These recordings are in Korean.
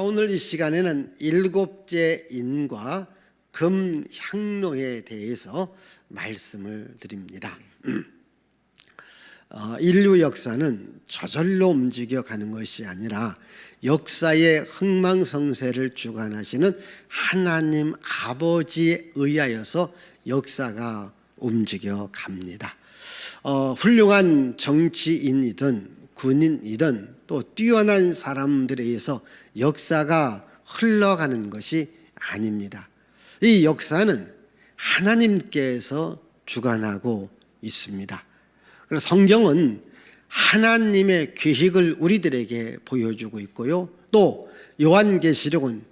자, 오늘 이 시간에는 일곱째 인과 금향로에 대해서 말씀을 드립니다. 인류 역사는 저절로 움직여가는 것이 아니라 역사의 흥망성쇠를 주관하시는 하나님 아버지에 의하여서 역사가 움직여갑니다. 훌륭한 정치인이든 군인이든 또 뛰어난 사람들에 의해서 역사가 흘러가는 것이 아닙니다. 이 역사는 하나님께서 주관하고 있습니다. 그래서 성경은 하나님의 계획을 우리들에게 보여주고 있고요. 또 요한계시록은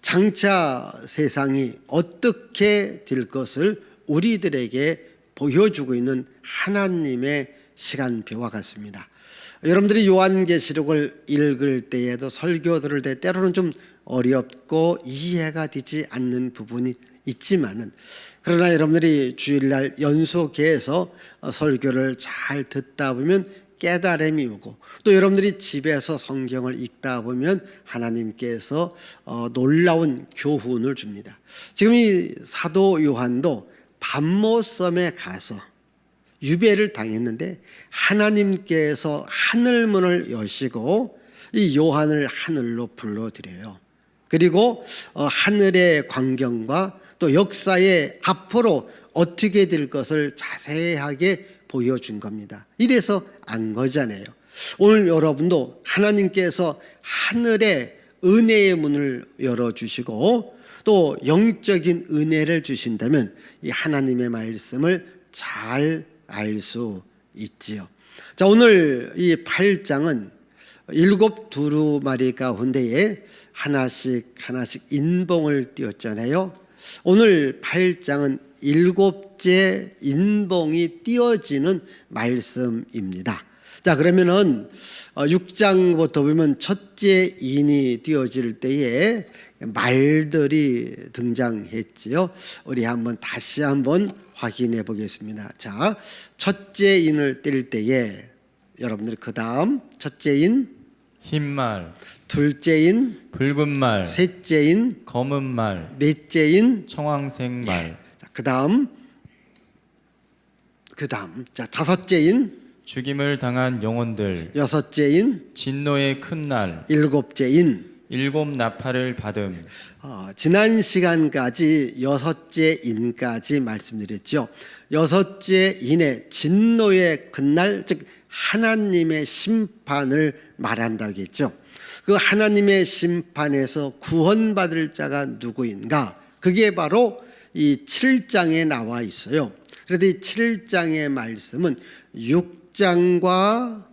장차 세상이 어떻게 될 것을 우리들에게 보여주고 있는 하나님의 시간표와 같습니다. 여러분들이 요한계시록을 읽을 때에도 설교 들을 때 때로는 좀 어렵고 이해가 되지 않는 부분이 있지만은, 그러나 여러분들이 주일날 연속해서 설교를 잘 듣다 보면 깨달음이 오고, 또 여러분들이 집에서 성경을 읽다 보면 하나님께서 놀라운 교훈을 줍니다. 지금 이 사도 요한도 밤모섬에 가서 유배를 당했는데 하나님께서 하늘문을 여시고 이 요한을 하늘로 불러들여요. 그리고 하늘의 광경과 또 역사의 앞으로 어떻게 될 것을 자세하게 보여준 겁니다. 이래서 안 거잖아요. 오늘 여러분도 하나님께서 하늘의 은혜의 문을 열어주시고 또 영적인 은혜를 주신다면 이 하나님의 말씀을 잘 알 수 있지요. 자, 오늘 이 8장은 일곱 두루마리 가운데에 하나씩 인봉을 띄웠잖아요. 오늘 8장은 일곱째 인봉이 띄어지는 말씀입니다. 자, 그러면은 6장부터 보면 첫째 인이 띄어질 때에 말들이 등장했지요. 우리 다시 한번 확인해 보겠습니다. 자, 첫째 인을 뗄 때에 여러분들 그 다음 첫째 인 흰말, 둘째 인 붉은 말, 셋째 인 검은 말, 넷째 인 청황색 말, 자, 그 다음 자, 다섯째 인 죽임을 당한 영혼들, 여섯째 인 진노의 큰 날, 일곱째 인. 일곱 나팔을 받음. 지난 시간까지 여섯째 인까지 말씀드렸죠. 여섯째 인의 진노의 그날, 즉 하나님의 심판을 말한다고 했죠. 그 하나님의 심판에서 구원받을 자가 누구인가? 그게 바로 이 7장에 나와 있어요. 그래서 이 7장의 말씀은 6장과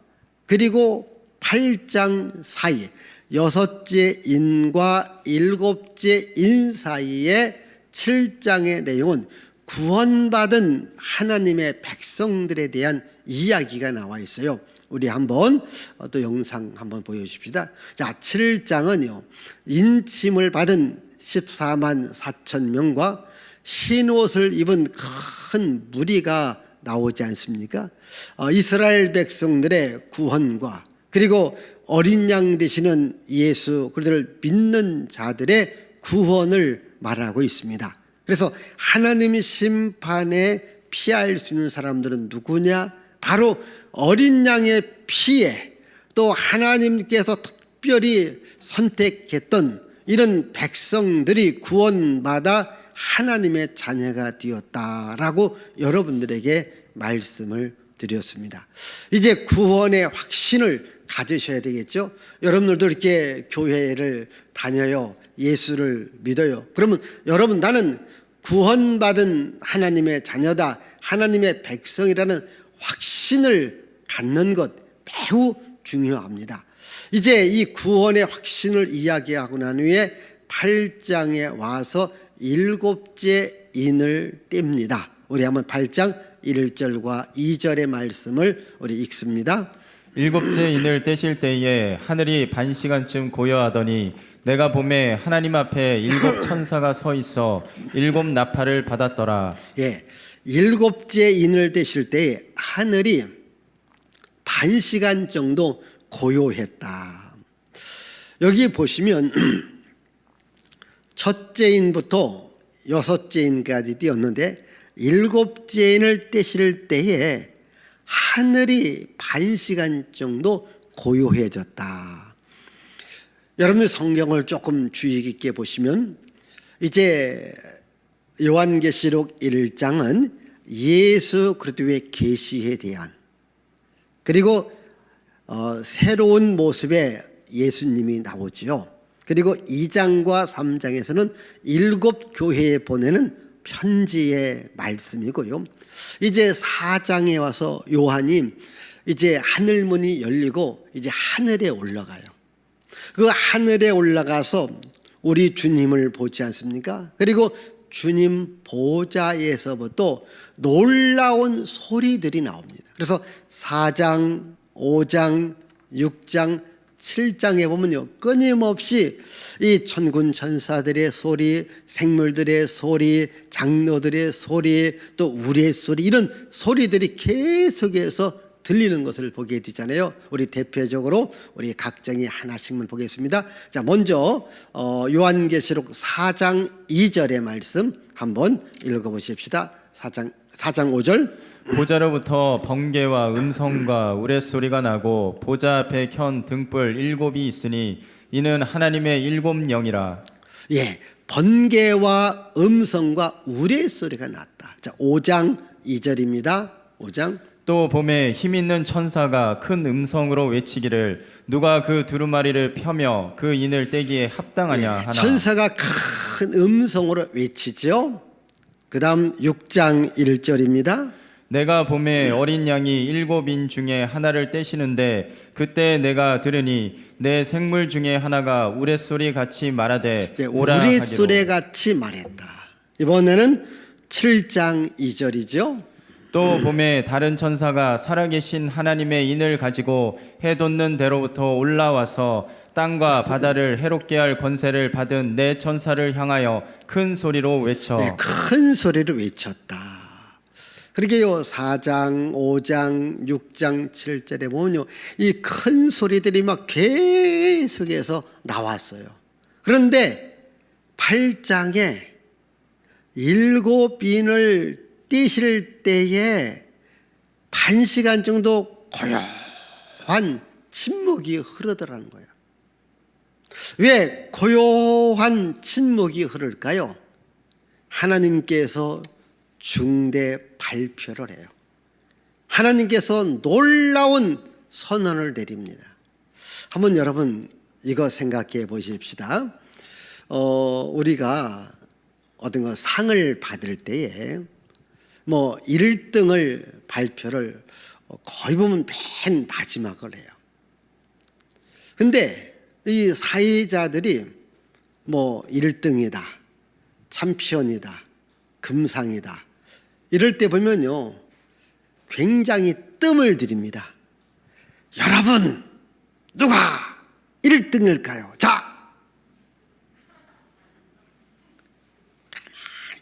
그리고 8장 사이에 여섯째 인과 일곱째 인 사이의 7장의 내용은 구원받은 하나님의 백성들에 대한 이야기가 나와 있어요. 우리 한번 또 영상 한번 보여줍시다. 자, 7장은요 인침을 받은 14만 4천 명과 흰옷을 입은 큰 무리가 나오지 않습니까? 이스라엘 백성들의 구원과 그리고 어린 양 되시는 예수 그리스도를 믿는 자들의 구원을 말하고 있습니다. 그래서 하나님의 심판에 피할 수 있는 사람들은 누구냐? 바로 어린 양의 피에 또 하나님께서 특별히 선택했던 이런 백성들이 구원받아 하나님의 자녀가 되었다라고 여러분들에게 말씀을 드렸습니다. 이제 구원의 확신을 가지셔야 되겠죠. 여러분들도 이렇게 교회를 다녀요. 예수를 믿어요. 그러면 여러분, 나는 구원받은 하나님의 자녀다, 하나님의 백성이라는 확신을 갖는 것 매우 중요합니다. 이제 이 구원의 확신을 이야기하고 난 후에 8장에 와서 일곱째 인을 띱니다. 우리 한번 8장 1절과 2절의 말씀을 우리 읽습니다. 일곱째 인을 떼실 때에 하늘이 반시간쯤 고요하더니 내가 보매 하나님 앞에 일곱 천사가 서 있어 일곱 나팔을 받았더라. 예, 일곱째 인을 떼실 때에 하늘이 반 시간 정도 고요했다. 여기 보시면 첫째 인부터 여섯째 인까지 띄었는데 일곱째 인을 떼실 때에 하늘이 반 시간 정도 고요해졌다. 여러분 성경을 조금 주의 깊게 보시면 이제 요한계시록 1장은 예수 그리스도의 계시에 대한 그리고 새로운 모습의 예수님이 나오지요. 그리고 2장과 3장에서는 일곱 교회에 보내는 편지의 말씀이고요. 이제 4장에 와서 요한이 이제 하늘문이 열리고 이제 하늘에 올라가요. 그 하늘에 올라가서 우리 주님을 보지 않습니까? 그리고 주님 보좌에서부터 놀라운 소리들이 나옵니다. 그래서 4장, 5장, 6장, 7장에 보면요, 끊임없이 이 천군 천사들의 소리, 생물들의 소리, 장로들의 소리, 또 우리의 소리, 이런 소리들이 계속해서 들리는 것을 보게 되잖아요. 우리 대표적으로 우리 각장이 하나씩만 보겠습니다. 자, 먼저 요한계시록 4장 2절의 말씀 한번 읽어보십시다. 4장 5절. 보좌로부터 번개와 음성과 우레소리가 나고 보좌 앞에 켠 등불 일곱이 있으니 이는 하나님의 일곱 영이라. 예, 번개와 음성과 우레소리가 났다. 자, 5장 2절입니다. 5장. 또 봄에 힘 있는 천사가 큰 음성으로 외치기를 누가 그 두루마리를 펴며 그 인을 떼기에 합당하냐 하나. 천사가 큰 음성으로 외치죠. 그 다음 6장 1절입니다. 내가 봄에 어린 양이 일곱 인 중에 하나를 떼시는데 그때 내가 들으니 내 생물 중에 하나가 우레소리 같이 말하되 오라 하기로. 우레소리 같이 말했다. 이번에는 7장 2절이죠. 또 봄에 다른 천사가 살아계신 하나님의 인을 가지고 해 돋는 데로부터 올라와서 땅과 바다를 해롭게 할 권세를 받은 네 천사를 향하여 큰 소리로 외쳐. 네, 큰 소리로 외쳤다. 그러게요. 4장, 5장, 6장, 7절에 보면요, 이 큰 소리들이 막 계속해서 나왔어요. 그런데 8장에 일곱 인을 떼실 때에 반 시간 정도 고요한 침묵이 흐르더라는 거예요. 왜 고요한 침묵이 흐를까요? 하나님께서 중대 발표를 해요. 하나님께서 놀라운 선언을 내립니다. 한번 여러분 이거 생각해 보십시다. 우리가 어떤 거 상을 받을 때에 뭐 1등을 발표를 거의 보면 맨 마지막을 해요. 근데 이 사회자들이 뭐 1등이다, 챔피언이다, 금상이다 이럴 때 보면요 굉장히 뜸을 들입니다. 여러분 누가 1등일까요? 자,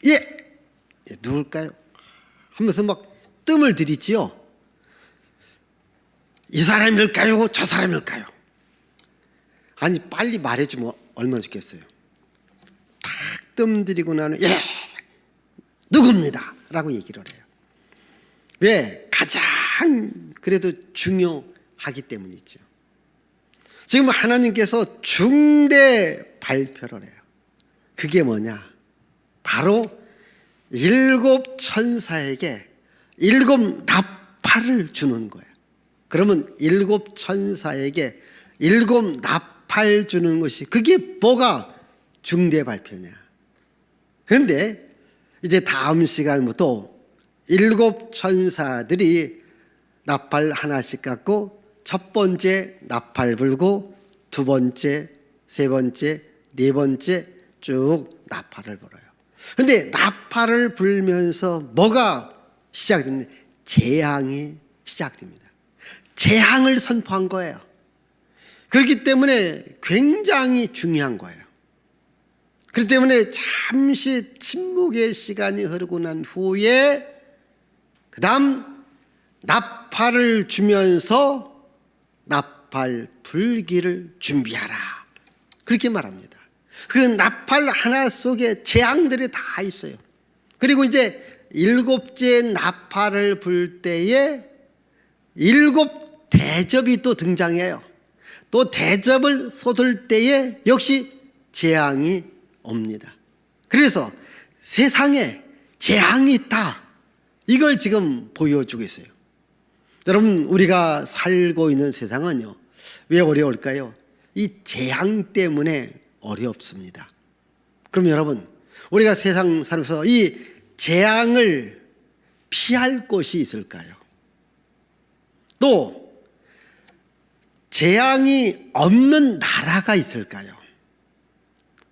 예, 누굴까요? 하면서 막 뜸을 들이지요. 이 사람일까요? 저 사람일까요? 아니 빨리 말해주면 얼마나 좋겠어요. 탁 뜸 들이고 나는 예 누굽니다 라고 얘기를 해요. 왜? 가장 그래도 중요하기 때문이죠. 지금 하나님께서 중대 발표를 해요. 그게 뭐냐? 바로 일곱 천사에게 일곱 나팔을 주는 거예요. 그러면 일곱 천사에게 일곱 나팔 주는 것이 그게 뭐가 중대 발표냐? 그런데 이제 다음 시간부터 일곱 천사들이 나팔 하나씩 갖고 첫 번째 나팔 불고 두 번째, 세 번째, 네 번째 쭉 나팔을 불어요. 근데 나팔을 불면서 뭐가 시작됩니까? 재앙이 시작됩니다. 재앙을 선포한 거예요. 그렇기 때문에 굉장히 중요한 거예요. 그렇기 때문에 잠시 침묵의 시간이 흐르고 난 후에 그 다음 나팔을 주면서 나팔 불기를 준비하라 그렇게 말합니다. 그 나팔 하나 속에 재앙들이 다 있어요. 그리고 이제 일곱째 나팔을 불 때에 일곱 대접이 또 등장해요. 또 대접을 쏟을 때에 역시 재앙이 옵니다. 그래서 세상에 재앙이 있다, 이걸 지금 보여주고 있어요. 여러분, 우리가 살고 있는 세상은요, 왜 어려울까요? 이 재앙 때문에 어렵습니다. 그럼 여러분, 우리가 세상 살면서 이 재앙을 피할 곳이 있을까요? 또 재앙이 없는 나라가 있을까요?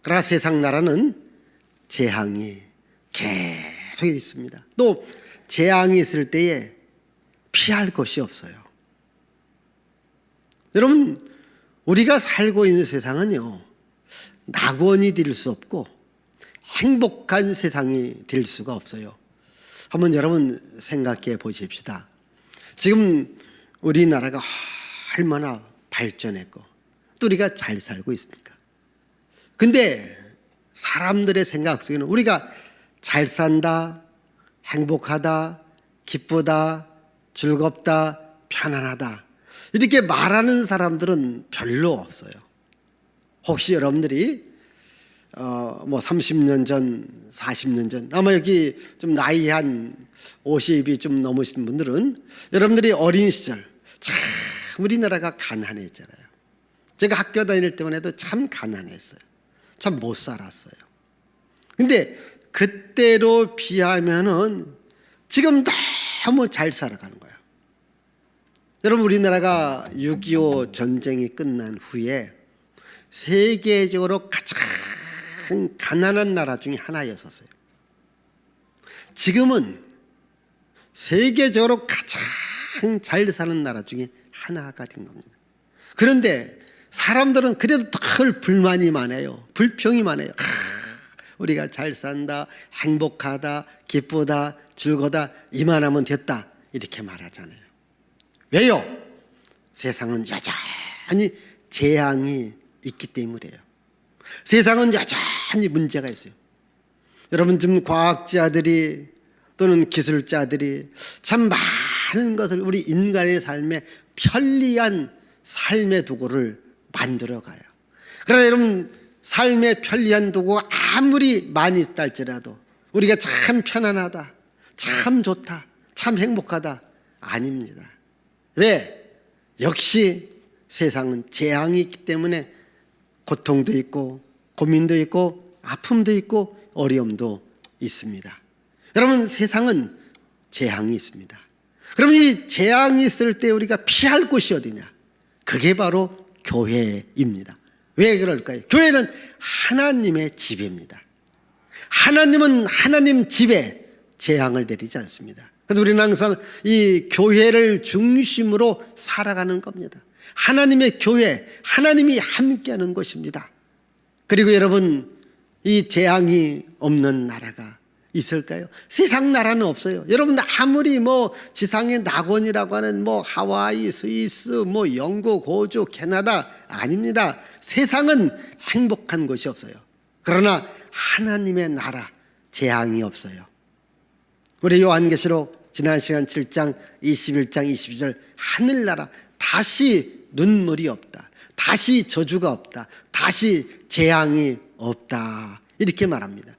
그러나 세상 나라는 재앙이 계속 있습니다. 또 재앙이 있을 때에 피할 곳이 없어요. 여러분, 우리가 살고 있는 세상은요, 낙원이 될 수 없고 행복한 세상이 될 수가 없어요. 한번 여러분 생각해 보십시다. 지금 우리나라가 얼마나 발전했고 또 우리가 잘 살고 있습니까? 근데 사람들의 생각 속에는 우리가 잘 산다, 행복하다, 기쁘다, 즐겁다, 편안하다, 이렇게 말하는 사람들은 별로 없어요. 혹시 여러분들이 30년 전, 40년 전, 아마 여기 좀 나이 한 50이 좀 넘으신 분들은 여러분들이 어린 시절 참 우리나라가 가난했잖아요. 제가 학교 다닐 때만 해도 참 가난했어요. 참 못 살았어요. 근데 그때로 비하면은 지금 너무 잘 살아가는 거예요. 여러분, 우리나라가 6.25 전쟁이 끝난 후에 세계적으로 가장 가난한 나라 중에 하나였었어요. 지금은 세계적으로 가장 잘 사는 나라 중에 하나가 된 겁니다. 그런데 사람들은 그래도 덜 불만이 많아요. 불평이 많아요. 우리가 잘 산다, 행복하다, 기쁘다, 즐거다, 이만하면 됐다, 이렇게 말하잖아요. 왜요? 세상은 여전히 재앙이 있기 때문이에요. 세상은 여전히 문제가 있어요. 여러분, 지금 과학자들이 또는 기술자들이 참 많은 것을 우리 인간의 삶에 편리한 삶의 도구를 만들어가요. 그러나 여러분, 삶의 편리한 도구가 아무리 많이 있다 할지라도 우리가 참 편안하다, 참 좋다, 참 행복하다, 아닙니다. 왜? 역시 세상은 재앙이 있기 때문에 고통도 있고 고민도 있고 아픔도 있고 어려움도 있습니다. 여러분, 세상은 재앙이 있습니다. 그러면 이 재앙이 있을 때 우리가 피할 곳이 어디냐? 그게 바로 교회입니다. 왜 그럴까요? 교회는 하나님의 집입니다. 하나님은 하나님 집에 재앙을 내리지 않습니다. 그래서 우리는 항상 이 교회를 중심으로 살아가는 겁니다. 하나님의 교회, 하나님이 함께하는 곳입니다. 그리고 여러분, 이 재앙이 없는 나라가 있을까요? 세상 나라는 없어요. 여러분, 아무리 지상의 낙원이라고 하는 하와이, 스위스, 영국, 호주, 캐나다, 아닙니다. 세상은 행복한 곳이 없어요. 그러나 하나님의 나라, 재앙이 없어요. 우리 요한계시록 지난 시간 7장 21장 22절, 하늘나라 다시 눈물이 없다, 다시 저주가 없다, 다시 재앙이 없다, 이렇게 말합니다.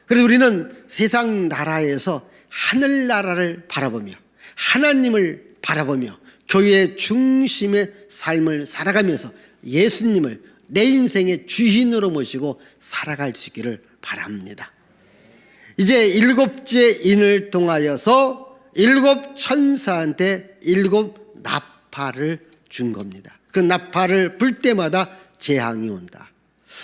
그래서 우리는 세상 나라에서 하늘나라를 바라보며 하나님을 바라보며 교회의 중심의 삶을 살아가면서 예수님을 내 인생의 주인으로 모시고 살아갈 수 있기를 바랍니다. 이제 일곱째 인을 통하여서 일곱 천사한테 일곱 나팔을 준 겁니다. 그 나팔을 불 때마다 재앙이 온다.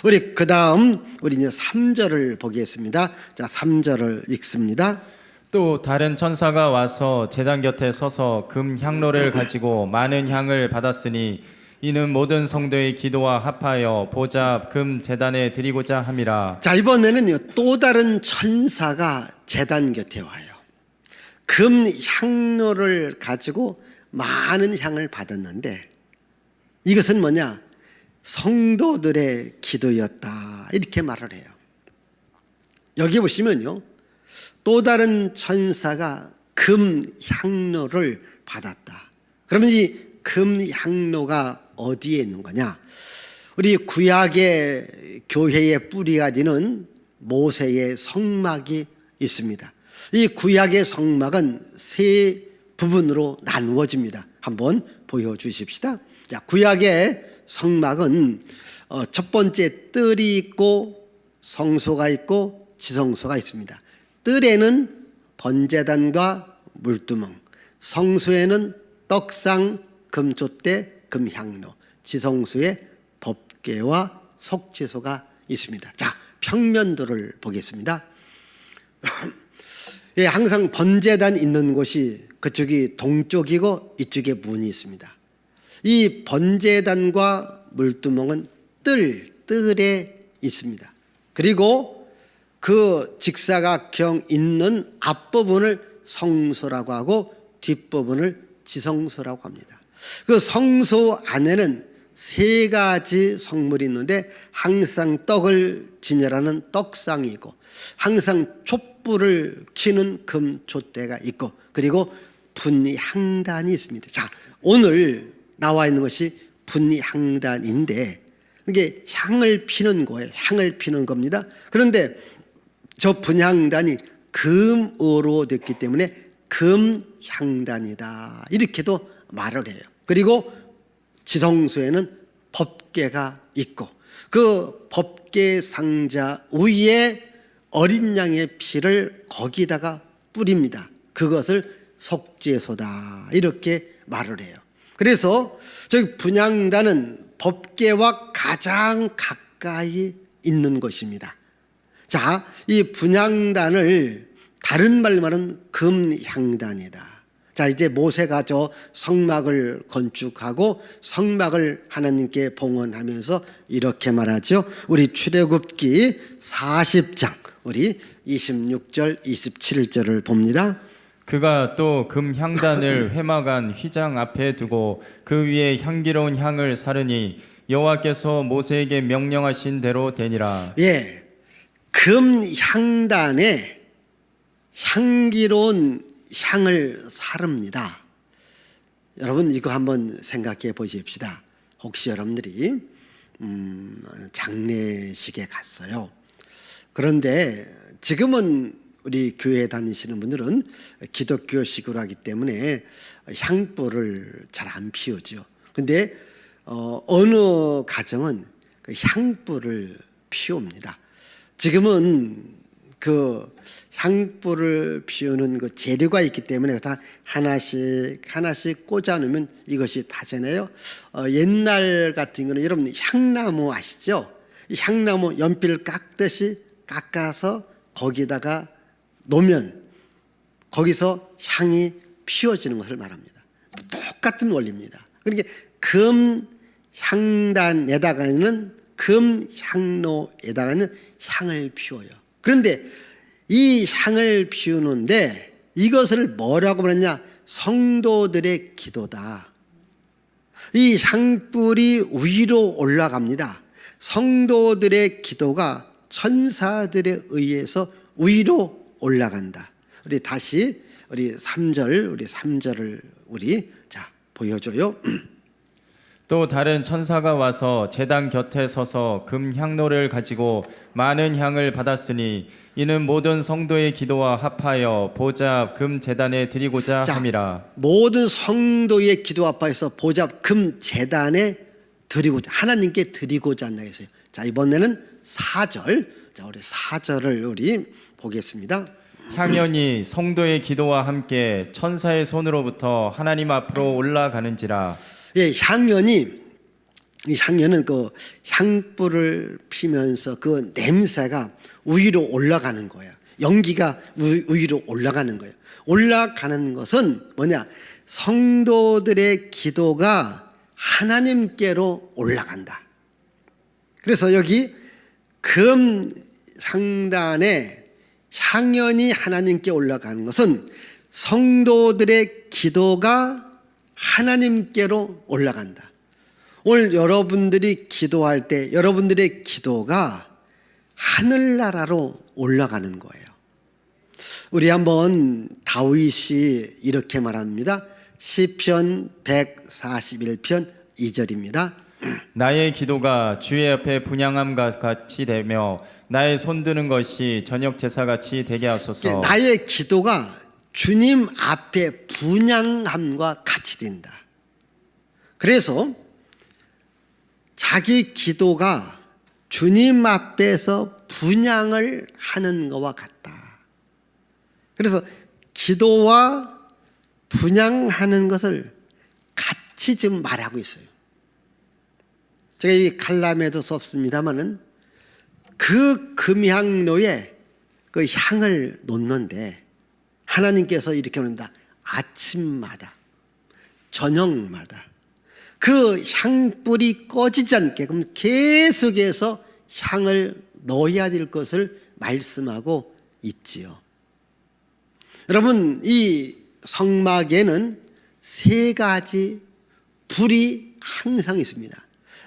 우리 그 다음 우리 이제 3절을 보겠습니다. 자, 3절을 읽습니다. 또 다른 천사가 와서 제단 곁에 서서 금 향로를 가지고 많은 향을 받았으니 이는 모든 성도의 기도와 합하여 보좌 금 제단에 드리고자 함이라. 자, 이번에는요, 또 다른 천사가 제단 곁에 와요. 금 향로를 가지고 많은 향을 받았는데 이것은 뭐냐? 성도들의 기도였다 이렇게 말을 해요. 여기 보시면요, 또 다른 천사가 금향로를 받았다. 그러면 이 금향로가 어디에 있는 거냐? 우리 구약의 교회의 뿌리가 되는 모세의 성막이 있습니다. 이 구약의 성막은 세 부분으로 나누어집니다. 한번 보여주십시다. 자, 구약의 성막은 첫 번째 뜰이 있고 성소가 있고 지성소가 있습니다. 뜰에는 번제단과 물두멍, 성소에는 떡상, 금촛대, 금향로, 지성소에 법궤와 속죄소가 있습니다. 자, 평면도를 보겠습니다. 예, 항상 번제단 있는 곳이 그쪽이 동쪽이고 이쪽에 문이 있습니다. 이 번제단과 물두멍은 뜰에 있습니다. 그리고 그 직사각형 있는 앞부분을 성소라고 하고 뒷부분을 지성소라고 합니다. 그 성소 안에는 세 가지 성물이 있는데 항상 떡을 진열하는 떡상이고 항상 촛불을 켜는 금촛대가 있고 그리고 분향단이 있습니다. 자, 오늘 나와 있는 것이 분향단인데 이게 향을 피는 거예요. 향을 피는 겁니다. 그런데 저 분향단이 금으로 됐기 때문에 금향단이다 이렇게도 말을 해요. 그리고 지성소에는 법궤가 있고 그 법궤 상자 위에 어린 양의 피를 거기다가 뿌립니다. 그것을 속죄소다 이렇게 말을 해요. 그래서 저기 분향단은 법궤와 가장 가까이 있는 것입니다. 자, 이 분향단을 다른 말로는 금향단이다. 자, 이제 모세가 저 성막을 건축하고 성막을 하나님께 봉헌하면서 이렇게 말하죠. 우리 출애굽기 40장 우리 26절 27절을 봅니다. 그가 또 금향단을 회막안 휘장 앞에 두고 그 위에 향기로운 향을 사르니 여호와께서 모세에게 명령하신 대로 되니라. 예, 금향단에 향기로운 향을 사릅니다. 여러분 이거 한번 생각해 보십시다. 혹시 여러분들이 장례식에 갔어요. 그런데 지금은 우리 교회 다니시는 분들은 기독교식으로 하기 때문에 향불을 잘 안 피우죠. 근데 어느 가정은 그 향불을 피웁니다. 지금은 그 향불을 피우는 그 재료가 있기 때문에 다 하나씩 꽂아 놓으면 이것이 다잖아요. 옛날 같은 거는 여러분 향나무 아시죠? 이 향나무 연필 깎듯이 깎아서 거기다가 놓으면 거기서 향이 피워지는 것을 말합니다. 똑같은 원리입니다. 그러니까 금향단에다가는 금향로에다가는 향을 피워요. 그런데 이 향을 피우는데 이것을 뭐라고 말했냐? 성도들의 기도다. 이 향불이 위로 올라갑니다. 성도들의 기도가 천사들에 의해서 위로 올라간다. 우리 다시 우리 3절을 우리 자 보여줘요. 또 다른 천사가 와서 제단 곁에 서서 금향로를 가지고 많은 향을 받았으니 이는 모든 성도의 기도와 합하여 보좌 금제단에 드리고자 함이라. 모든 성도의 기도 앞에서 보좌 금제단에 드리고자 하나님께 드리고자 한다 했어요. 자, 이번에는 4절. 자, 우리 4절을 우리 보겠습니다. 향연이 성도의 기도와 함께 천사의 손으로부터 하나님 앞으로 올라가는지라. 예, 향연은 그 향불을 피면서 그 냄새가 위로 올라가는 거예요. 연기가 위로 올라가는 거예요. 올라가는 것은 뭐냐? 성도들의 기도가 하나님께로 올라간다. 그래서 여기 금향단에 향연이 하나님께 올라가는 것은 성도들의 기도가 하나님께로 올라간다. 오늘 여러분들이 기도할 때 여러분들의 기도가 하늘나라로 올라가는 거예요. 우리 한번 다윗이 이렇게 말합니다. 시편 141편 2절입니다. 나의 기도가 주의 옆에 분향함과 같이 되며 나의 손드는 것이 저녁 제사같이 되게 하소서. 나의 기도가 주님 앞에 분향함과 같이 된다. 그래서 자기 기도가 주님 앞에서 분향을 하는 것과 같다. 그래서 기도와 분향하는 것을 같이 지금 말하고 있어요. 제가 이 칼럼에도 썼습니다마는 그 금향로에 그 향을 놓는데 하나님께서 이렇게 합니다. 아침마다 저녁마다 그 향불이 꺼지지 않게 그럼 계속해서 향을 넣어야 될 것을 말씀하고 있지요. 여러분, 이 성막에는 세 가지 불이 항상 있습니다.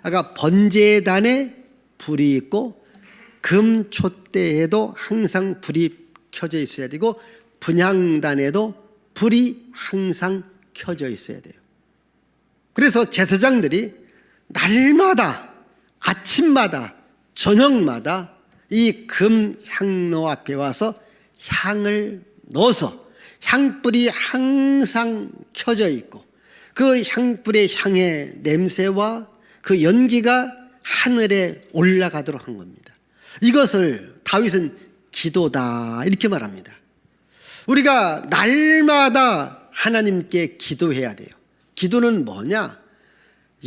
아까 번제단에 불이 있고 금촛대에도 항상 불이 켜져 있어야 되고 분향단에도 불이 항상 켜져 있어야 돼요. 그래서 제사장들이 날마다 아침마다 저녁마다 이 금향로 앞에 와서 향을 넣어서 향불이 항상 켜져 있고 그 향불의 향의 냄새와 그 연기가 하늘에 올라가도록 한 겁니다. 이것을 다윗은 기도다 이렇게 말합니다. 우리가 날마다 하나님께 기도해야 돼요. 기도는 뭐냐?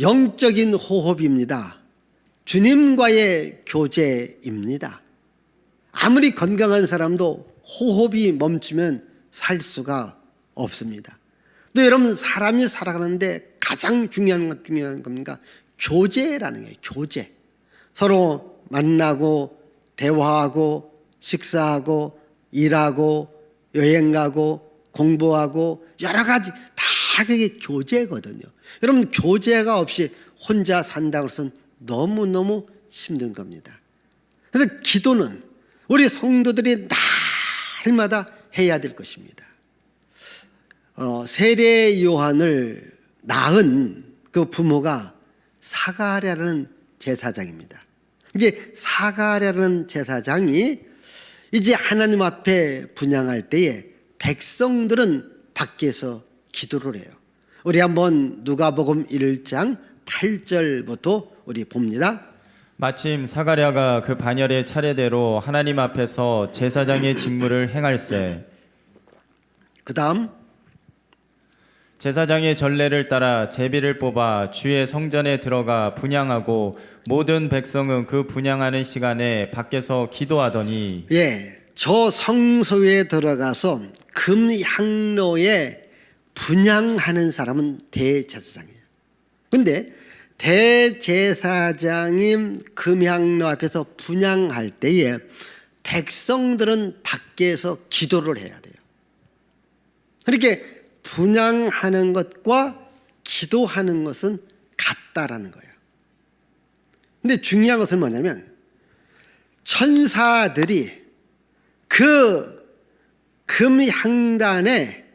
영적인 호흡입니다. 주님과의 교제입니다. 아무리 건강한 사람도 호흡이 멈추면 살 수가 없습니다. 또 여러분, 사람이 살아가는데 가장 중요한 겁니까? 교제라는 거예요. 교제. 서로 만나고 대화하고 식사하고 일하고 여행 가고 공부하고 여러 가지 다 그게 교제거든요. 여러분, 교제가 없이 혼자 산다고 해서는 너무너무 힘든 겁니다. 그래서 기도는 우리 성도들이 날마다 해야 될 것입니다. 세례 요한을 낳은 그 부모가 사가랴라는 제사장입니다. 이게 사가랴라는 제사장이 이제 하나님 앞에 분향할 때에 백성들은 밖에서 기도를 해요. 우리 한번 누가복음 1장 8절부터 우리 봅니다. 마침 사가랴가 그 반열의 차례대로 하나님 앞에서 제사장의 직무를 행할세. 그 다음 제사장의 전례를 따라 제비를 뽑아 주의 성전에 들어가 분향하고 모든 백성은 그 분향하는 시간에 밖에서 기도하더니 저 성소에 들어가서 금향로에 분향하는 사람은 대제사장이에요. 근데 대제사장인 금향로 앞에서 분향할 때에 백성들은 밖에서 기도를 해야 돼요. 그렇게 분향하는 것과 기도하는 것은 같다라는 거예요. 근데 중요한 것은 뭐냐면 천사들이 그 금향단에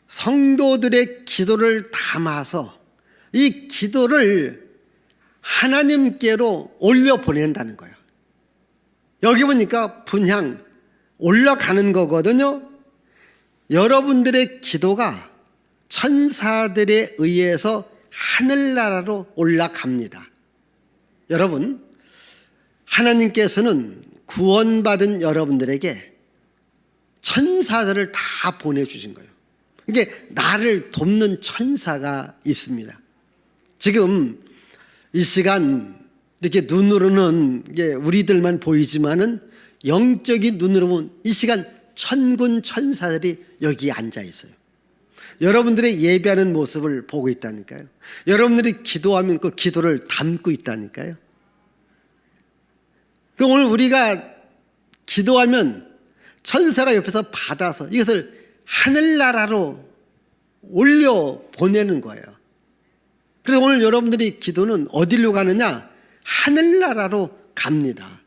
성도들의 기도를 담아서 이 기도를 하나님께로 올려보낸다는 거예요. 여기 보니까 분향 올라가는 거거든요. 여러분들의 기도가 천사들에 의해서 하늘나라로 올라갑니다. 여러분, 하나님께서는 구원받은 여러분들에게 천사들을 다 보내주신 거예요. 이게 나를 돕는 천사가 있습니다. 지금 이 시간 이렇게 눈으로는 이게 우리들만 보이지만은 영적인 눈으로 보면 이 시간 천군 천사들이 여기 앉아 있어요. 여러분들의 예배하는 모습을 보고 있다니까요. 여러분들이 기도하면 그 기도를 담고 있다니까요. 그 오늘 우리가 기도하면 천사가 옆에서 받아서 이것을 하늘나라로 올려 보내는 거예요. 그래서 오늘 여러분들이 기도는 어디로 가느냐? 하늘나라로 갑니다.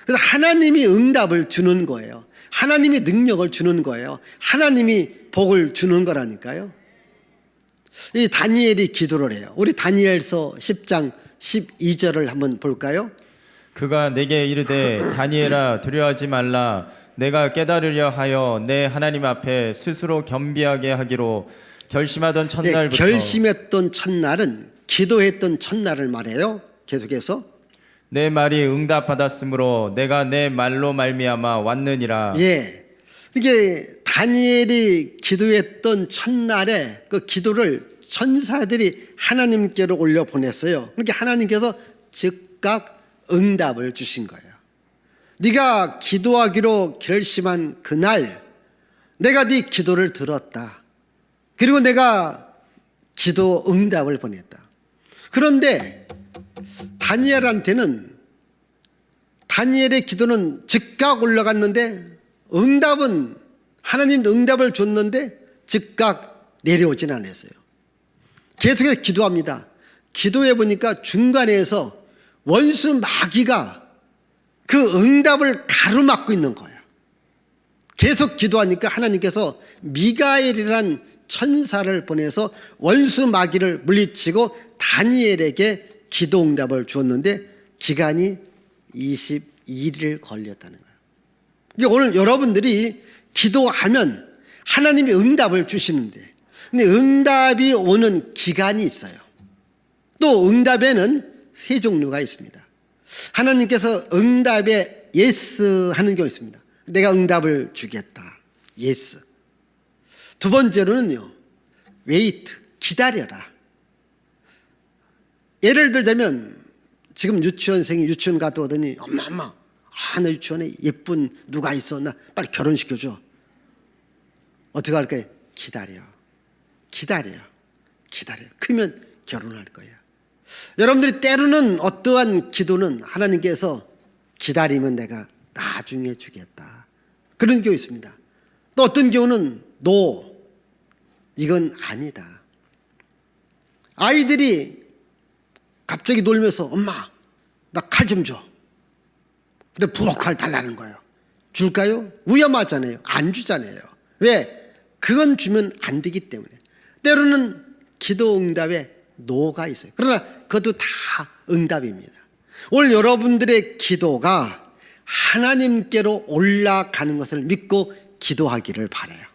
그래서 하나님이 응답을 주는 거예요. 하나님이 능력을 주는 거예요. 하나님이 복을 주는 거라니까요. 이 다니엘이 기도를 해요. 우리 다니엘서 10장 12절을 한번 볼까요? 그가 내게 이르되 다니엘아 두려워하지 말라. 내가 깨달으려 하여 내 하나님 앞에 스스로 겸비하게 하기로 결심하던 첫날부터. 결심했던 첫날은 기도했던 첫날을 말해요. 계속해서 내 말이 응답받았으므로 내가 내 말로 말미암아 왔느니라. 예, 이게 다니엘이 기도했던 첫날에 그 기도를 천사들이 하나님께로 올려 보냈어요. 그렇게 하나님께서 즉각 응답을 주신 거예요. 네가 기도하기로 결심한 그날 내가 네 기도를 들었다. 그리고 내가 기도 응답을 보냈다. 그런데 다니엘의 기도는 즉각 올라갔는데 응답은 하나님도 응답을 줬는데 즉각 내려오진 않았어요. 계속해서 기도합니다. 기도해 보니까 중간에서 원수 마귀가 그 응답을 가로막고 있는 거예요. 계속 기도하니까 하나님께서 미가엘이란 천사를 보내서 원수 마귀를 물리치고 다니엘에게 기도 응답을 주었는데 기간이 22일을 걸렸다는 거예요. 오늘 여러분들이 기도하면 하나님이 응답을 주시는데 근데 응답이 오는 기간이 있어요. 또 응답에는 세 종류가 있습니다. 하나님께서 응답에 예스 하는 경우 있습니다. 내가 응답을 주겠다. 예스. 두 번째로는요. 웨이트. 기다려라. 예를 들자면 지금 유치원생이 유치원 갔다 오더니 엄마 나 유치원에 예쁜 누가 있어. 나 빨리 결혼시켜줘. 어떻게 할까요? 기다려. 크면 결혼할 거야. 여러분들이 때로는 어떠한 기도는 하나님께서 기다리면 내가 나중에 주겠다. 그런 경우 있습니다. 또 어떤 경우는 이건 아니다. 아이들이 갑자기 놀면서 엄마 나 칼 좀 줘. 그래 부엌칼 달라는 거예요. 줄까요? 위험하잖아요. 안 주잖아요. 왜? 그건 주면 안 되기 때문에. 때로는 기도 응답에 노가 있어요. 그러나 그것도 다 응답입니다. 오늘 여러분들의 기도가 하나님께로 올라가는 것을 믿고 기도하기를 바라요.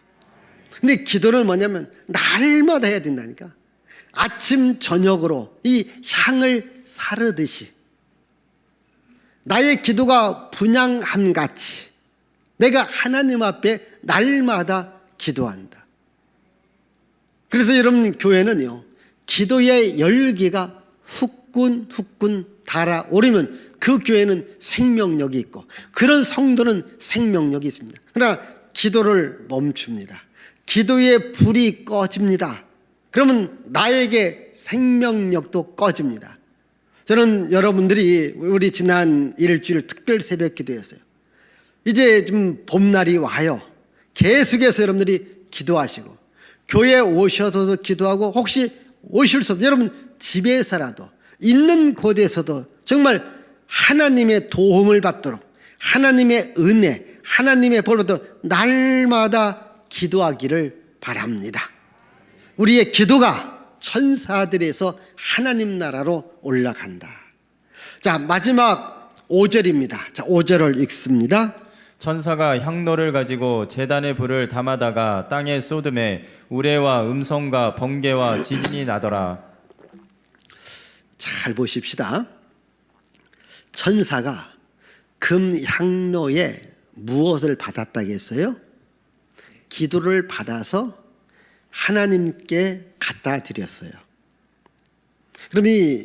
근데 기도는 뭐냐면 날마다 해야 된다니까. 아침 저녁으로 이 향을 사르듯이 나의 기도가 분향함같이 내가 하나님 앞에 날마다 기도한다. 그래서 여러분 교회는요 기도의 열기가 후끈 달아오르면 그 교회는 생명력이 있고 그런 성도는 생명력이 있습니다. 그러나 기도를 멈춥니다. 기도의 불이 꺼집니다. 그러면 나에게 생명력도 꺼집니다. 저는 여러분들이 우리 지난 일주일 특별 새벽 기도였어요. 이제 좀 봄날이 와요. 계속해서 여러분들이 기도하시고 교회에 오셔서도 기도하고 혹시 오실 수 없어요. 여러분 집에서라도 있는 곳에서도 정말 하나님의 도움을 받도록 하나님의 은혜 하나님의 복을 받도록 날마다 기도하기를 바랍니다. 우리의 기도가 천사들에서 하나님 나라로 올라간다. 자, 마지막 5절입니다. 자, 5절을 읽습니다. 천사가 향로를 가지고 제단의 불을 담아다가 땅에 쏟음에 우레와 음성과 번개와 지진이 나더라. 잘 보십시다. 천사가 금 향로에 무엇을 받았다겠어요? 기도를 받아서 하나님께 갖다 드렸어요. 그럼 이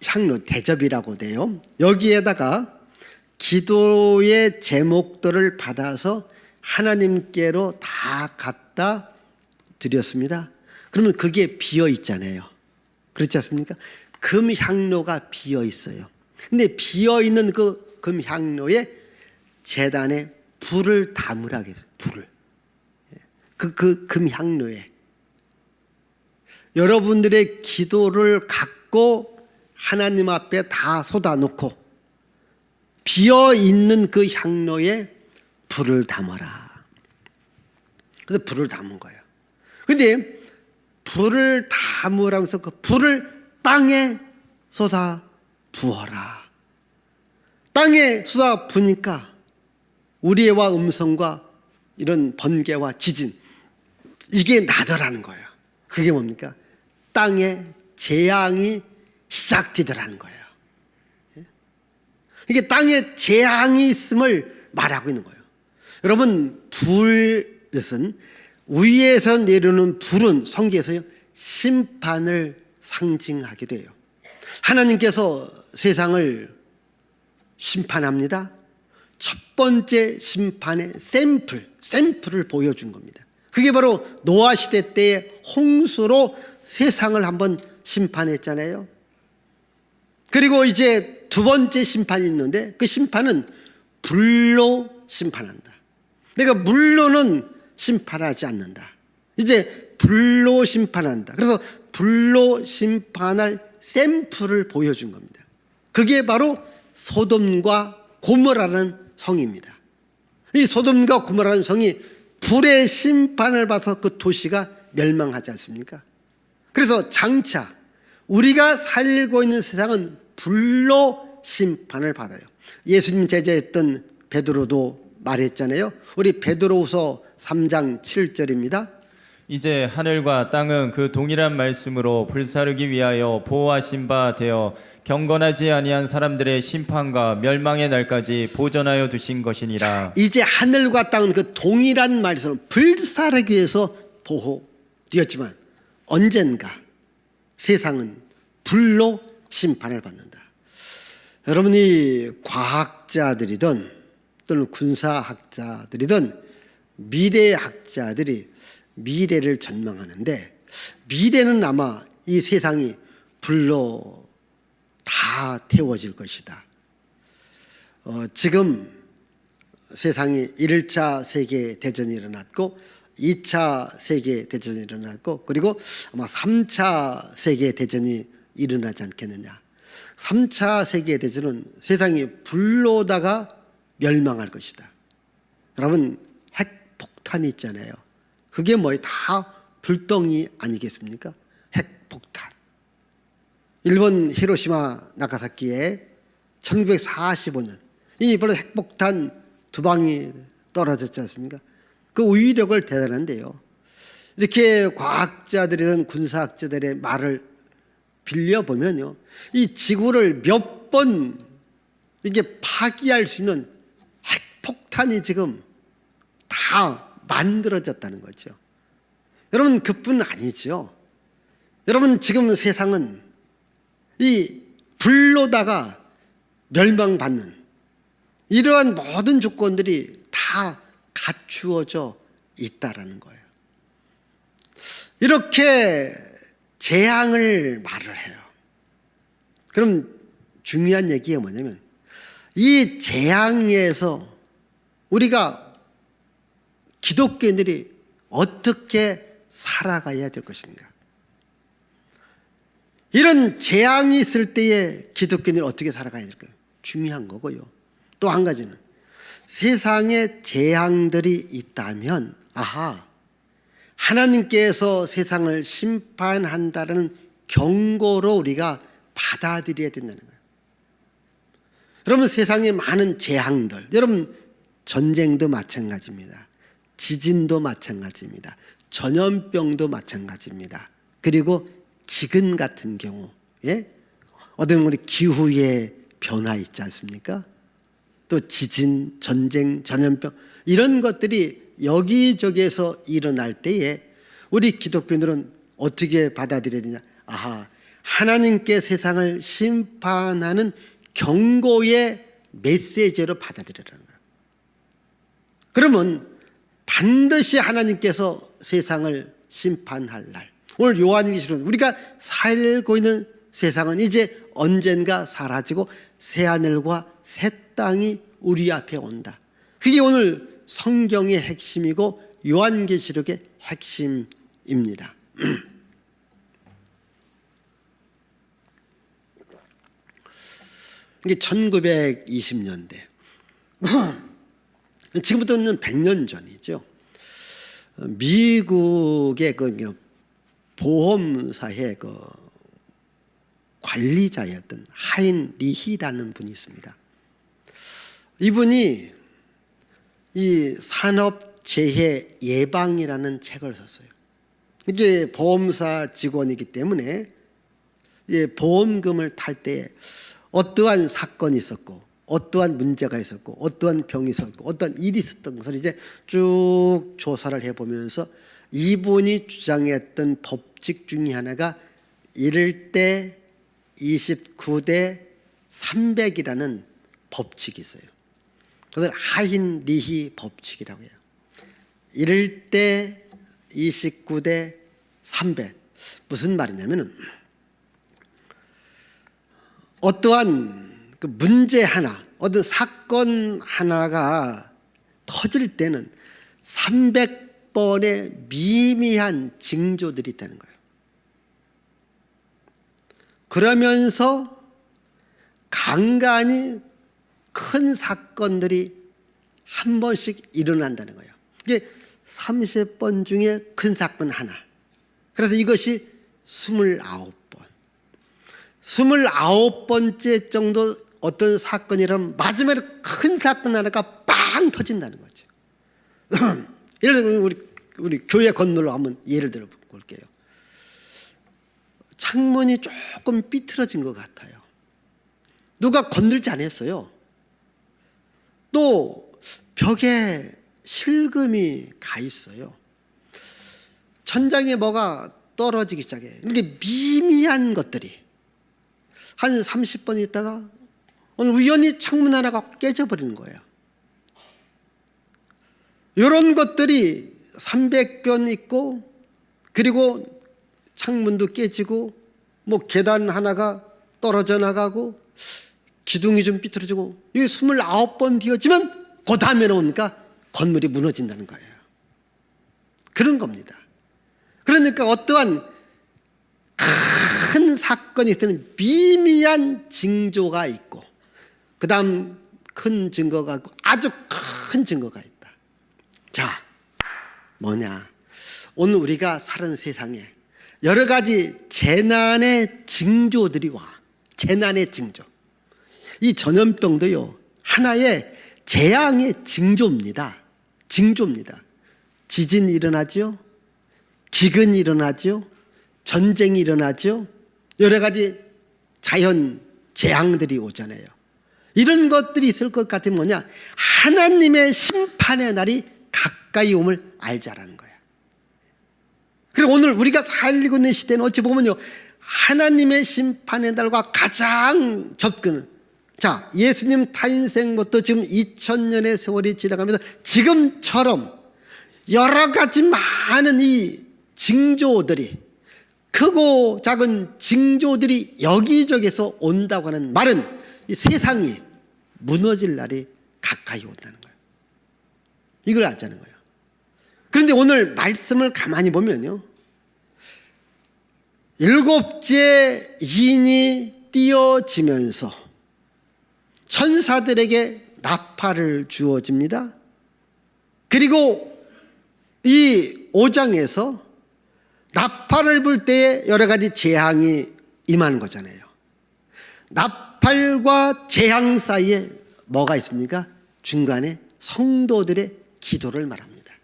향로 대접이라고 돼요. 여기에다가 기도의 제목들을 받아서 하나님께로 다 갖다 드렸습니다. 그러면 그게 비어 있잖아요. 그렇지 않습니까? 금 향로가 비어 있어요. 근데 비어 있는 그 금 향로에 제단에 불을 담으라고 했어요. 불을. 그 금 향로에. 여러분들의 기도를 갖고 하나님 앞에 다 쏟아놓고 비어있는 그 향로에 불을 담아라. 그래서 불을 담은 거예요. 근데 불을 담으라면서 그 불을 땅에 쏟아 부어라. 땅에 쏟아 부니까 우리와 음성과 이런 번개와 지진, 이게 나더라는 거예요. 그게 뭡니까? 땅에 재앙이 시작되더라는 거예요. 이게 땅에 재앙이 있음을 말하고 있는 거예요. 여러분, 불은, 위에서 내려오는 불은 성경에서요, 심판을 상징하기도 해요. 하나님께서 세상을 심판합니다. 첫 번째 심판의 샘플을 보여준 겁니다. 그게 바로 노아 시대 때의 홍수로 세상을 한번 심판했잖아요. 그리고 이제 두 번째 심판이 있는데 그 심판은 불로 심판한다. 내가 물로는 심판하지 않는다. 이제 불로 심판한다. 그래서 불로 심판할 샘플을 보여준 겁니다. 그게 바로 소돔과 고모라는 성입니다. 이 소돔과 고모라는 성이 불의 심판을 받아서 그 도시가 멸망하지 않습니까? 그래서 장차 우리가 살고 있는 세상은 불로 심판을 받아요. 예수님 제자였던 베드로도 말했잖아요. 우리 베드로후서 3장 7절입니다. 이제 하늘과 땅은 그 동일한 말씀으로 불사르기 위하여 보호하신 바 되어 경건하지 아니한 사람들의 심판과 멸망의 날까지 보존하여 두신 것이니라. 이제 하늘과 땅은 그 동일한 말씀으로 불사르기 위해서 보호되었지만 언젠가 세상은 불로 심판을 받는다. 여러분이 과학자들이든 또는 군사학자들이든 미래학자들이 미래를 전망하는데 미래는 아마 이 세상이 불로 다 태워질 것이다. 지금 세상이 1차 세계대전이 일어났고 2차 세계대전이 일어났고 그리고 아마 3차 세계대전이 일어나지 않겠느냐. 3차 세계대전은 세상이 불로다가 멸망할 것이다. 여러분, 핵폭탄이 있잖아요. 그게 뭐예요? 다 불덩이 아니겠습니까? 핵폭탄. 일본 히로시마 나가사키에 1945년 이 바로 핵폭탄 두 방이 떨어졌지 않습니까? 그 위력을 대단한데요. 이렇게 과학자들이든 군사학자들의 말을 빌려보면요, 이 지구를 몇 번 이게 파괴할 수 있는 핵폭탄이 지금 다 만들어졌다는 거죠. 여러분, 그뿐 아니죠. 여러분, 지금 세상은 이 불로다가 멸망받는 이러한 모든 조건들이 다 갖추어져 있다라는 거예요. 이렇게 재앙을 말을 해요. 그럼 중요한 얘기가 뭐냐면 이 재앙에서 우리가 기독교인들이 어떻게 살아가야 될 것인가? 이런 재앙이 있을 때에 기독교인들이 어떻게 살아가야 될까요? 중요한 거고요. 또 한 가지는 세상에 재앙들이 있다면 하나님께서 세상을 심판한다는 경고로 우리가 받아들여야 된다는 거예요. 여러분, 세상에 많은 재앙들, 여러분 전쟁도 마찬가지입니다. 지진도 마찬가지입니다. 전염병도 마찬가지입니다. 그리고 기근 같은 경우, 어떤 우리 기후의 변화 있지 않습니까? 또 지진, 전쟁, 전염병 이런 것들이 여기저기에서 일어날 때에 우리 기독교인들은 어떻게 받아들여야 되냐? 하나님께 세상을 심판하는 경고의 메시지로 받아들여라는 거예요. 그러면 반드시 하나님께서 세상을 심판할 날, 오늘 요한계시록 우리가 살고 있는 세상은 이제 언젠가 사라지고 새하늘과 새 땅이 우리 앞에 온다. 그게 오늘 성경의 핵심이고 요한계시록의 핵심입니다. 이게 1920년대. 지금부터는 100년 전이죠. 미국의 그 보험사의 그 관리자였던 하인 리히라는 분이 있습니다. 이분이 이 산업재해 예방이라는 책을 썼어요. 이게 보험사 직원이기 때문에 보험금을 탈 때 어떠한 사건이 있었고, 어떠한 문제가 있었고, 어떠한 병이 있었고, 어떠한 일이 있었던 것을 이제 쭉 조사를 해보면서 이분이 주장했던 법칙 중에 하나가 1대 29대 300이라는 법칙이 있어요. 그걸 하인 리히 법칙이라고 해요. 1대 29대 300. 무슨 말이냐면은 어떠한 그 문제 하나, 어떤 사건 하나가 터질 때는 300번의 미미한 징조들이 있다는 거예요. 그러면서 간간히 큰 사건들이 한 번씩 일어난다는 거예요. 이게 30번 중에 큰 사건 하나. 그래서 이것이 29번. 29번째 정도 어떤 사건이라면 마지막에 큰 사건 하나가 빵 터진다는 거죠. 예를 들어 우리 교회 건물로 한번 예를 들어 볼게요. 창문이 조금 삐뚤어진 것 같아요. 누가 건들지 않았어요. 또 벽에 실금이 가 있어요. 천장에 뭐가 떨어지기 시작해요. 이렇게 미미한 것들이 한 30번 있다가 오늘 우연히 창문 하나가 깨져버리는 거예요. 이런 것들이 300번 있고, 그리고 창문도 깨지고, 뭐 계단 하나가 떨어져 나가고, 기둥이 좀 삐뚤어지고, 이게 29번 뒤어지면 그 다음에 오니까 건물이 무너진다는 거예요. 그런 겁니다. 그러니까 어떠한 큰 사건이 있을 때는 미미한 징조가 있고, 그 다음 큰 증거가 있고, 아주 큰 증거가 있다. 자, 뭐냐? 오늘 우리가 사는 세상에 여러 가지 재난의 징조들이 와. 재난의 징조. 이 전염병도요, 하나의 재앙의 징조입니다. 징조입니다. 지진이 일어나죠. 기근이 일어나죠. 전쟁이 일어나죠. 여러 가지 자연 재앙들이 오잖아요. 이런 것들이 있을 것 같으면 뭐냐? 하나님의 심판의 날이 가까이 옴을 알자라는 거야. 그리고 오늘 우리가 살고 있는 시대는 어찌 보면요, 하나님의 심판의 날과 가장 접근. 자, 예수님 타인생부터 지금 2000년의 세월이 지나가면서 지금처럼 여러 가지 많은 이 징조들이, 크고 작은 징조들이 여기저기서 온다고 하는 말은 이 세상이 무너질 날이 가까이 온다는 거예요. 이걸 알자는 거예요. 그런데 오늘 말씀을 가만히 보면요, 7째 인이 띄어지면서 천사들에게 나팔을 주어집니다. 그리고 이 5장에서 나팔을 불 때에 여러 가지 재앙이 임하는 거잖아요. 나팔과 재앙 사이에 뭐가 있습니까? 중간에 성도들의 기도를 말합니다.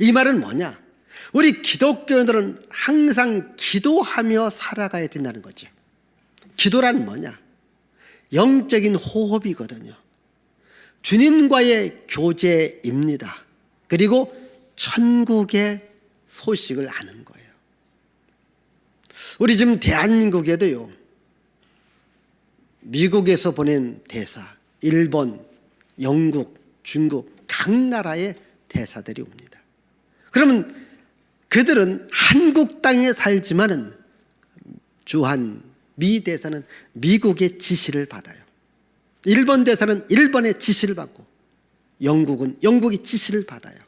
이 말은 뭐냐? 우리 기독교인들은 항상 기도하며 살아가야 된다는 거죠. 기도란 뭐냐? 영적인 호흡이거든요. 주님과의 교제입니다. 그리고 천국의 소식을 아는 거예요. 우리 지금 대한민국에도요, 미국에서 보낸 대사, 일본, 영국, 중국 각 나라의 대사들이 옵니다. 그러면 그들은 한국 땅에 살지만은 주한 미 대사는 미국의 지시를 받아요. 일본 대사는 일본의 지시를 받고, 영국은 영국의 지시를 받아요.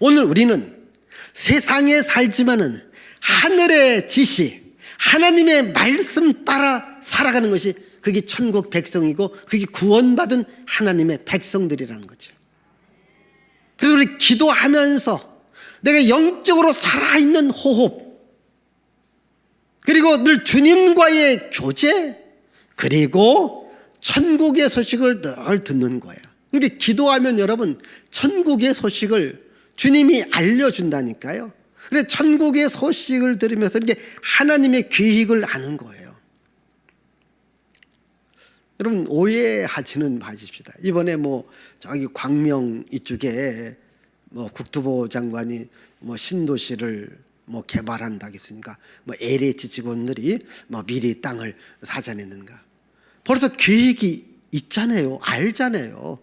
오늘 우리는 세상에 살지만은 하늘의 지시, 하나님의 말씀 따라 살아가는 것이 그게 천국 백성이고 그게 구원받은 하나님의 백성들이라는 거죠. 그래서 우리 기도하면서 내가 영적으로 살아있는 호흡, 그리고 늘 주님과의 교제, 그리고 천국의 소식을 늘 듣는 거예요. 그러니까 기도하면 여러분 천국의 소식을 주님이 알려준다니까요. 그래서 천국의 소식을 들으면서 이렇게 하나님의 계획을 아는 거예요. 여러분 오해하지는 마십시다. 이번에 저기 광명 이쪽에 국토부 장관이 신도시를 개발한다고 했으니까 LH 직원들이 미리 땅을 사자냈는가. 벌써 계획이 있잖아요. 알잖아요.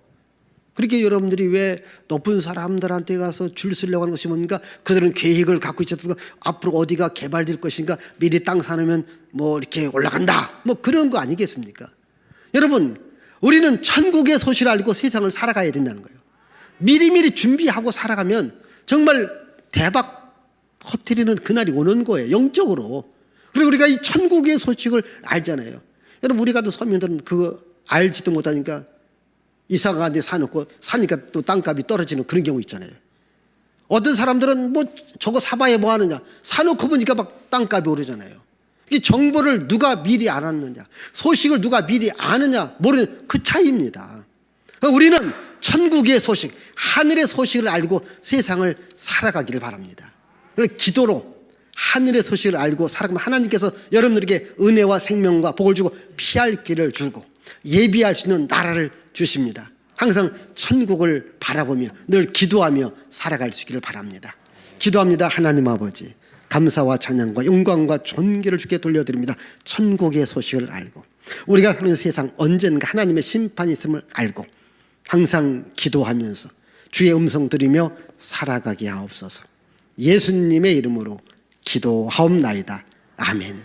그렇게 여러분들이 왜 높은 사람들한테 가서 줄 서려고 하는 것이 뭡니까? 그들은 계획을 갖고 있었고 앞으로 어디가 개발될 것인가 미리 땅 사놓으면 이렇게 올라간다 그런 거 아니겠습니까? 여러분 우리는 천국의 소식을 알고 세상을 살아가야 된다는 거예요. 미리미리 준비하고 살아가면 정말 대박 터뜨리는 그날이 오는 거예요. 영적으로. 그리고 우리가 이 천국의 소식을 알잖아요. 여러분 우리 같은 서민들은 그거 알지도 못하니까 이사 가는데 사놓고 사니까 또 땅값이 떨어지는 그런 경우 있잖아요. 어떤 사람들은 저거 사봐야 뭐 하느냐, 사놓고 보니까 막 땅값이 오르잖아요. 이 정보를 누가 미리 알았느냐, 소식을 누가 미리 아느냐 모르는 그 차이입니다. 우리는 천국의 소식, 하늘의 소식을 알고 세상을 살아가기를 바랍니다. 그래서 기도로 하늘의 소식을 알고 살아가면 하나님께서 여러분들에게 은혜와 생명과 복을 주고 피할 길을 주고 예비할 수 있는 나라를 주십니다. 항상 천국을 바라보며 늘 기도하며 살아갈 수 있기를 바랍니다. 기도합니다. 하나님 아버지, 감사와 찬양과 영광과 존귀를 주께 돌려드립니다. 천국의 소식을 알고 우리가 사는 세상 언젠가 하나님의 심판이 있음을 알고 항상 기도하면서 주의 음성 들으며 살아가게 하옵소서. 예수님의 이름으로 기도하옵나이다. 아멘.